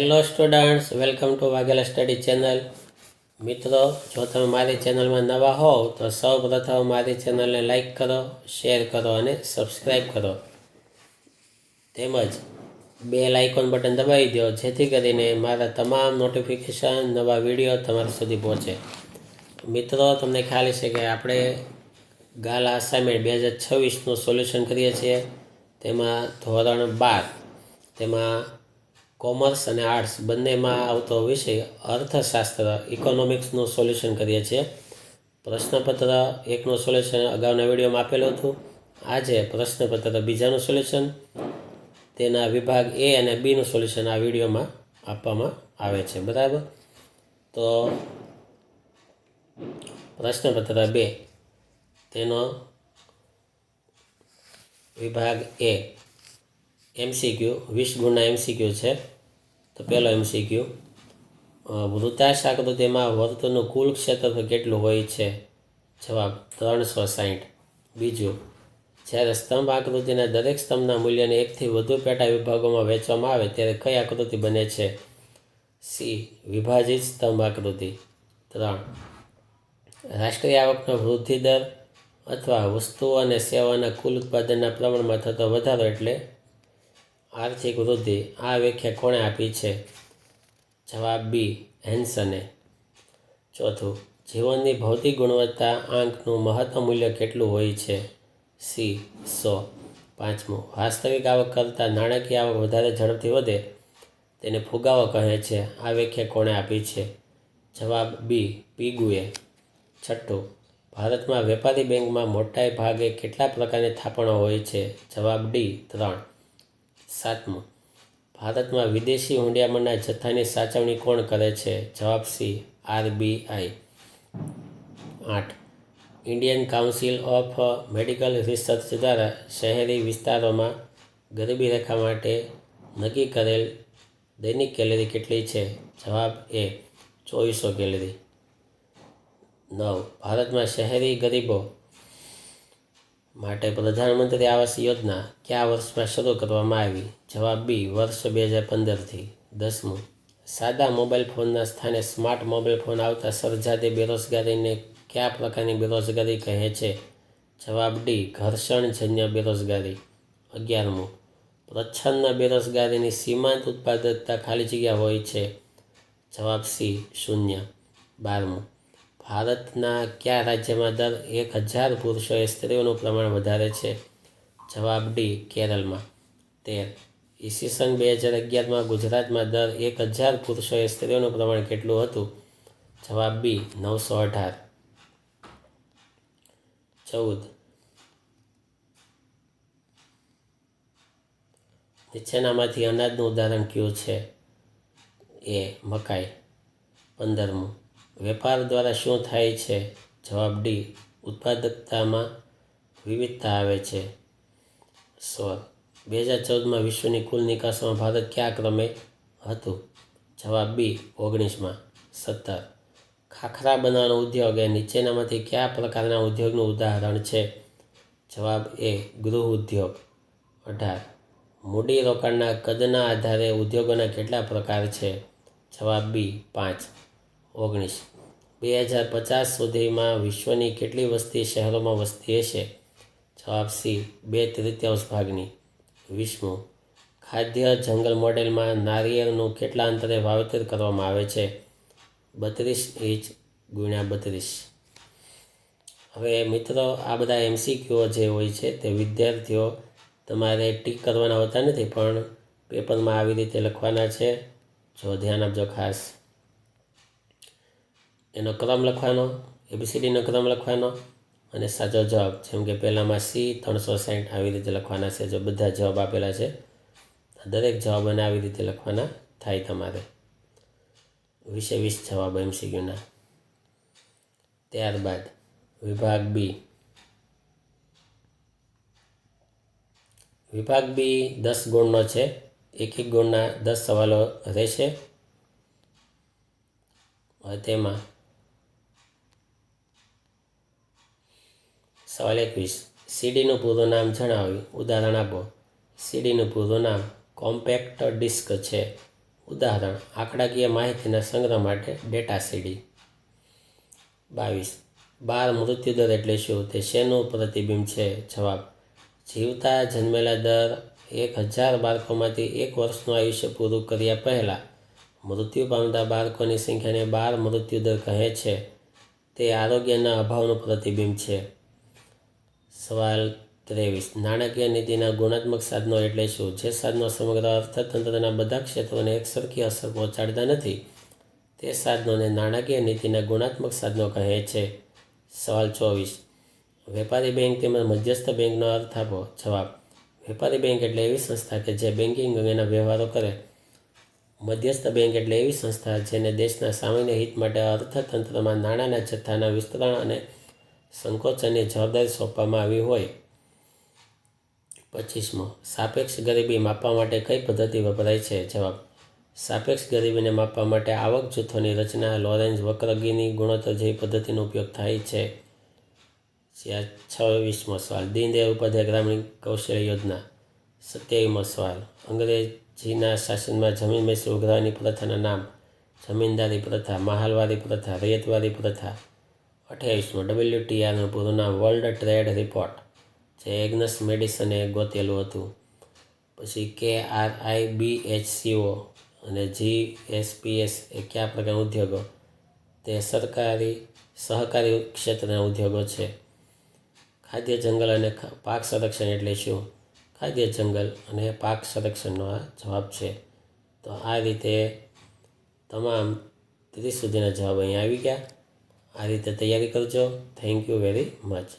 Hello students, welcome to Vaghela study channel. મિત્રો, જો તમે મારી ચેનલમાં નવા હોવ તો સૌ પ્રથમ મારી ચેનલને લાઈક કરો, શેર કરો અને સબસ્ક્રાઈબ કરો. તેમજ બેલ આઇકોન બટન દબાવી દો જેથી કરીને મારા તમામ નોટિફિકેશન, નવા વિડીયો તમારા સુધી પહોંચે. મિત્રો, તમને ખ્યાલ છે કે આપણે ગાલા અસાઇનમેન્ટ 2026નું સોલ્યુશન કરીએ છીએ. તેમાં ધોરણ 12 તેમાં કોમર્સ અને આર્ટ્સ બંનેમાં આવતો વિષય અર્થશાસ્ત્ર ઇકોનોમિક્સનું સોલ્યુશન કરીએ છીએ. પ્રશ્નપત્ર 1નું સોલ્યુશન અગાઉના વિડીયોમાં આપેલું હતું. આજે પ્રશ્નપત્ર 2નું સોલ્યુશન, તેના વિભાગ એ અને બીનું સોલ્યુશન આ વિડીયોમાં આપવામાં આવે છે. બરાબર, તો પ્રશ્નપત્ર 2 તેનો વિભાગ એ MCQ 20 ગુણના MCQ છે. તો પહેલો MCQ, વૃત્તાંશ આકૃતિમાં વર્તુળનું કુલ ક્ષેત્રફળ કેટલું હોય છે? જવાબ 360. બીજું, જ્યારે સ્તંભ આકૃતિના દરેક સ્તંભના મૂલ્યને એકથી વધુ પેટા વિભાગોમાં વહેંચવામાં આવે ત્યારે કઈ આકૃતિ બને છે? સી. વિભાજિત સ્તંભ આકૃતિ. 3, રાષ્ટ્રીય આવકનો વૃદ્ધિ દર અથવા વસ્તુઓ અને સેવાના કુલ ઉત્પાદનના પ્રમાણમાં થતો વધારો એટલે આર્થિક વૃદ્ધિ. આ વ્યાખ્યા કોણે આપી છે? જવાબ બી. હેન્સને. ચોથું, જીવનની ભૌતિક ગુણવત્તા આંકનું મહત્તમ મૂલ્ય કેટલું હોય છે? સી. 100. પાંચમું, વાસ્તવિક આવક કરતાં નાણાકીય આવક વધારે ઝડપથી વધે તેને ફુગાવો કહે છે. આ વ્યાખ્યા કોણે આપી છે? જવાબ બી. પિગુએ. છઠ્ઠું, ભારતમાં વેપારી બેંકમાં મોટા ભાગે કેટલા પ્રકારની થાપણો હોય છે? જવાબ ડી. 3. સાતમું, ભારતમાં વિદેશી હુંડિયામણના જથ્થાની સાચવણી કોણ કરે છે? જવાબ C. RBI. 8, Indian council of medical research દ્વારા શહેરી વિસ્તારોમાં ગરીબી રેખા માટે નક્કી કરેલ દૈનિક કેલરી કેટલી છે? જવાબ એ. 2400 કેલરી. 9, ભારતમાં શહેરી ગરીબો માટે પ્રધાનમંત્રી આવાસ યોજના કયા વર્ષમાં શરૂ કરવામાં આવી? જવાબ બી. વર્ષ 2015થી. 10મું, સાદા મોબાઈલ ફોનના સ્થાને સ્માર્ટ મોબાઈલ ફોન આવતા સર્જાતી બેરોજગારીને કયા પ્રકારની બેરોજગારી કહે છે? જવાબ ડી. ઘર્ષણજન્ય બેરોજગારી. 11મું, પ્રચ્છન્ન બેરોજગારીની સીમાંત ઉત્પાદકતા ખાલી જગ્યા હોય છે? જવાબ સી. 0. 12મું, ભારતના કયા રાજ્યમાં દર 1000 પુરુષોએ સ્ત્રીઓનું પ્રમાણ વધારે છે? જવાબ ડી. કેરળમાં. 13, ઈસવીસન 2011માં ગુજરાતમાં દર 1000 પુરુષોએ સ્ત્રીઓનું પ્રમાણ કેટલું હતું? જવાબ બી. 918. 14, નીચેનામાંથી અનાજનું ઉદાહરણ કયું છે? એ. મકાઈ. 15મું, વેપાર દ્વારા શું થાય છે? જવાબ ડી. ઉત્પાદકતામાં વિવિધતા આવે છે. 16, 2014માં વિશ્વની કુલ નિકાસમાં ભારત કયા ક્રમે હતું? જવાબ બી. 19માં. 17, ખાખરા બનાવવાનો ઉદ્યોગ એ નીચેનામાંથી કયા પ્રકારના ઉદ્યોગનું ઉદાહરણ છે? જવાબ એ. ગૃહ ઉદ્યોગ. 18, મૂડી રોકાણના કદના આધારે ઉદ્યોગોના કેટલા પ્રકાર છે? જવાબ બી. 5. 19, 2050 સુધીમાં વિશ્વની કેટલી વસ્તી શહેરોમાં વસતી હશે? જવાબ સી. 2/3 ભાગની. 20મું, ખાદ્ય જંગલ મોડેલમાં નારિયેળનું કેટલા અંતરે વાવેતર કરવામાં આવે છે? 32 ઇંચ × 32. હવે મિત્રો, આ બધા MCQ જે હોય છે તે વિદ્યાર્થીઓ તમારે ટીક કરવાના હોતા નથી, પણ પેપરમાં આવી રીતે લખવાના છે. જો ધ્યાન આપજો ખાસ. એનો ક્રમ લખવાનો, ABCDનો ક્રમ લખવાનો અને સાચો જવાબ, જેમ કે પહેલામાં સી 360 આવી રીતે લખવાના છે. જો બધા જવાબ આપેલા છે, દરેક જવાબોને આવી રીતે લખવાના થાય તમારે. 20 જવાબ MCQના. ત્યારબાદ વિભાગ બી. વિભાગ બી 10 ગુણનો છે. 1 ગુણના 10 સવાલો રહેશે. હવે તેમાં સવાલ 21, સીડીનું પૂરું નામ જણાવી ઉદાહરણ આપો. સીડીનું પૂરું નામ કોમ્પેક્ટ ડિસ્ક છે. ઉદાહરણ: આંકડાકીય માહિતીના સંગ્રહ માટે ડેટા સીડી. 22. બાળ મૃત્યુદર એટલે શું? તે શેનું પ્રતિબિંબ છે? જવાબ: જીવતા જન્મેલા દર 1000 બાળકોમાંથી 1 વર્ષનું આયુષ્ય પૂરું કર્યા પહેલાં મૃત્યુ પામતા બાળકોની સંખ્યાને બાળ મૃત્યુદર કહે છે. તે આરોગ્યના અભાવનું પ્રતિબિંબ છે. સવાલ 23. નાણાકીય નીતિના ગુણાત્મક સાધનો એટલે શું? જે સાધનો સમગ્ર અર્થતંત્રના બધા ક્ષેત્રોને એકસરખી અસર પહોંચાડતા નથી તે સાધનોને નાણાકીય નીતિના ગુણાત્મક સાધનો કહે છે. સવાલ 24. વેપારી બેંક તેમજ મધ્યસ્થ બેંકનો અર્થ આપો. જવાબ: વેપારી બેંક એટલે એવી સંસ્થા કે જે બેન્કિંગ અંગેના વ્યવહારો કરે. મધ્યસ્થ બેંક એટલે એવી સંસ્થા જેને દેશના સામાન્ય હિત માટે અર્થતંત્રમાં નાણાંના જથ્થાના વિસ્તરણ અને સંકોચનની જવાબદારી સોંપવામાં આવી હોય. 25. સાપેક્ષ ગરીબી માપવા માટે કઈ પદ્ધતિ વપરાય છે? જવાબ: સાપેક્ષ ગરીબીને માપવા માટે આવક જૂથોની રચના, લોરેન્ઝ વક્ર, ગીની ગુણોત્તર જેવી પદ્ધતિનો ઉપયોગ થાય છે. 26મો સવાલ: દીનદયાળ ઉપાધ્યાય ગ્રામીણ કૌશલ્ય યોજના. 27મો સવાલ: અંગ્રેજીના શાસનમાં જમીન મહેસૂલ ઉઘરાવવાની પ્રથાના નામ. જમીનદારી પ્રથા, મહાલવારી પ્રથા, રૈયતવારી પ્રથા. 28મો WTRનું પૂરું નામ વર્લ્ડ ટ્રેડ રિપોર્ટ, જે એગ્નસ મેડિસને ગોતેલું હતું. પછી KRIBHCO અને GSPS એ કયા પ્રકારના ઉદ્યોગો? તે સહકારી ક્ષેત્રના ઉદ્યોગો છે. ખાદ્ય જંગલ અને પાક સંરક્ષણ એટલે શું? ખાદ્ય જંગલ અને પાક સંરક્ષણનો આ જવાબ છે. તો આ રીતે તમામ 30 સુધીના જવાબ અહીં આવી ગયા. આ રીતે તૈયારી કરજો. Thank you very much.